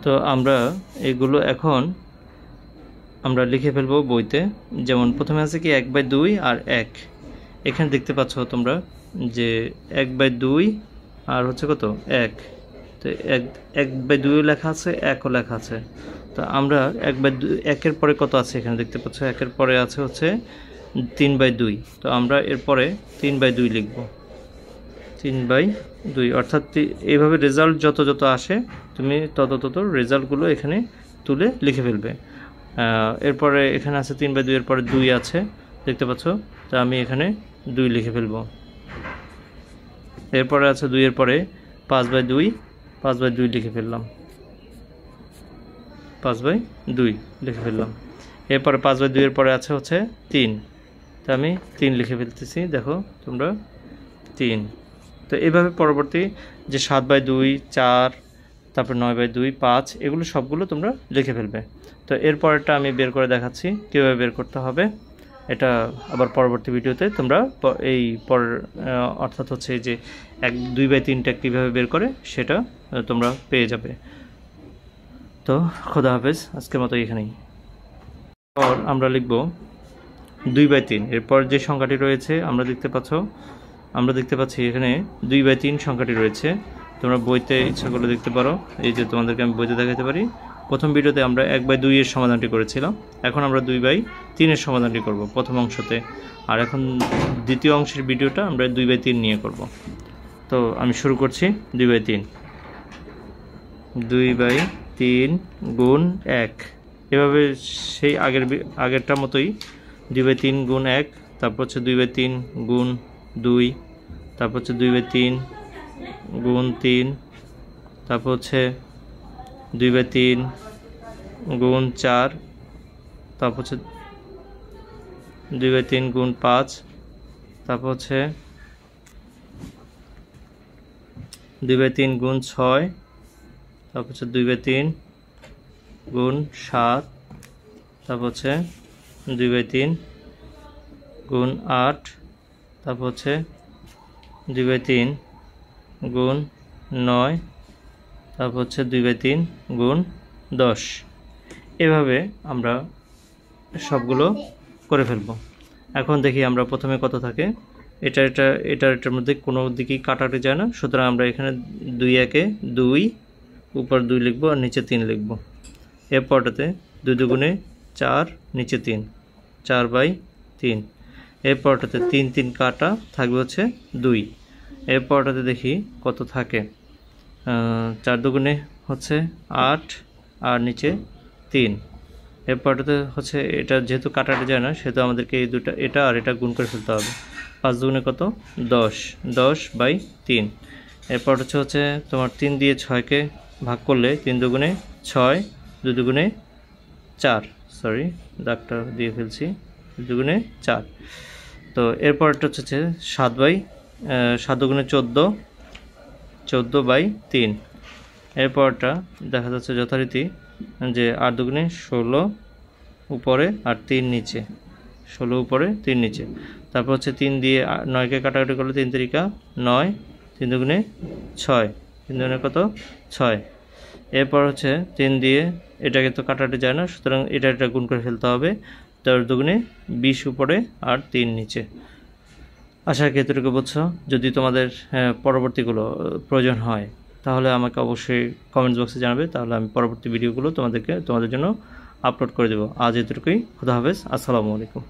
তো আমরা এগুলো এখন আমরা লিখে ফেলবো বইতে। যেমন প্রথমে আছে কি 1/2 আর 1, এখানে দেখতে পাচ্ছ তোমরা যে 1/2 আর হচ্ছে কত 1, তো 1/2 লেখা আছে, 1ও লেখা আছে। তো আমরা 1/2 পরে কত আছে এখানে দেখতে পাচ্ছ, 1-এর পরে আছে হচ্ছে 3/2, তো আমরা এরপরে 3/2 লিখব, 3/2, অর্থাৎ এইভাবে রেজাল্ট যত যত আসে তুমি তত রেজাল্টগুলো এখানে তুলে লিখে ফেলবে। এরপরে এখানে আছে 3/2 এর পরে 2 আছে দেখতে পাচ্ছ, তো আমি এখানে 2 লিখে ফেলব। এরপরে আছে 2 এর পরে 5/2 লিখে ফেললাম, 5/2 লিখে ফেললাম। এরপরে 5/2 এর পরে আছে হচ্ছে 3, তো আমি 3 লিখে ফেলতেছি, দেখো তোমরা 3। তো এইভাবে পরবর্তী যে 7/2, 4, তারপর 9/2, 5 এগুলো সবগুলো তোমরা লিখে ফেলবে। তো এরপরটা আমি বের করে দেখাচ্ছি কীভাবে বের করতে হবে, এটা আবার পরবর্তী ভিডিওতে তোমরা এই অর্থাৎ হচ্ছে যে 2/3টা কীভাবে বের করে সেটা তোমরা পেয়ে যাবে। তো খোদা হাফেজ, আজকের মতো এখানেই। পর আমরা লিখব 2/3, এরপর যে সংখ্যাটি রয়েছে আমরা দেখতে পাচ্ছি এখানে 2/3 সংখ্যাটি রয়েছে। তোমরা বইতে ইচ্ছা করলে দেখতে পারো, এই যে তোমাদেরকে আমি বইতে দেখাতে পারি। প্রথম ভিডিওতে আমরা 1/2 এর সমাধানটি করেছিলাম, এখন আমরা 2/3 এর সমাধানটি করব প্রথম অংশতে, আর এখন দ্বিতীয় অংশের ভিডিওটা আমরা 2/3 নিয়ে করব। তো আমি শুরু করছি 2/3 গুণ 1, এভাবে সেই আগেরটার মতোই 2/3 গুণ 1, তারপর হচ্ছে 2/3 গুণ 2, তারপর হচ্ছে 2/3 গুণ 3, তারপর হচ্ছে 2/3 গুণ 4, তারপর হচ্ছে 2/3 গুণ 5, তারপর হচ্ছে 2/3 গুণ 6, তারপর হচ্ছে 2/3 গুণ 7, তারপর হচ্ছে 2/3 গুণ 8, তারপর হচ্ছে 2/3 গুণ 9, তারপর হচ্ছে 2/3 গুণ 10। এভাবে আমরা সবগুলো করে ফেলব। এখন দেখি আমরা প্রথমে কত থাকে, এটার মধ্যে কোনো দিকেই কাটাতে যায় না, সুতরাং আমরা এখানে 2 2, উপর 2 লিখব আর নিচে 3 লিখব। এরপরটাতে 2 2 4, নিচে 3, 4/3। এরপরটাতে 3 3 কাটা থাকবে হচ্ছে 2। এরপরটাতে দেখি কত থাকে, 4 2 হচ্ছে 8 আর নিচে 3। এরপরটাতে হচ্ছে এটা যেহেতু কাটাতে যায় না সেহেতু আমাদেরকে এই দুটো, এটা আর এটা গুণ করে ফেলতে হবে। 5 2 কত 10, 10/3। এরপর হচ্ছে তোমার 3 দিয়ে 6কে ভাগ করলে 3 2 6, 2 2 4, সরি দাগটা দিয়ে ফেলছি, 2 2 4। তো এরপরটা হচ্ছে 7 2 14, 14/3। এরপরটা দেখা যাচ্ছে যথারীতি যে 8 2 16, উপরে আর 3 নিচে, 16 উপরে 3 নিচে। তারপর হচ্ছে 3 দিয়ে 9কে কাটাকাটি করলে 3 3 9, 3 2 6, 3 2 কত 6। এরপর হচ্ছে 3 দিয়ে এটাকে তো কাটাতে যায় না, সুতরাং এটা গুণ করে ফেলতে হবে। 10 2 20 উপরে আর 3 নিচে। আশা করি এতটুকু বুঝছো। যদি তোমাদের পরবর্তীগুলো প্রয়োজন হয় তাহলে আমাকে অবশ্যই কমেন্টস বক্সে জানাবে, তাহলে আমি পরবর্তী ভিডিওগুলো তোমাদের জন্য আপলোড করে দেবো। আজ এতটুকুই, খুদা হাফেজ, আসসালামু আলাইকুম।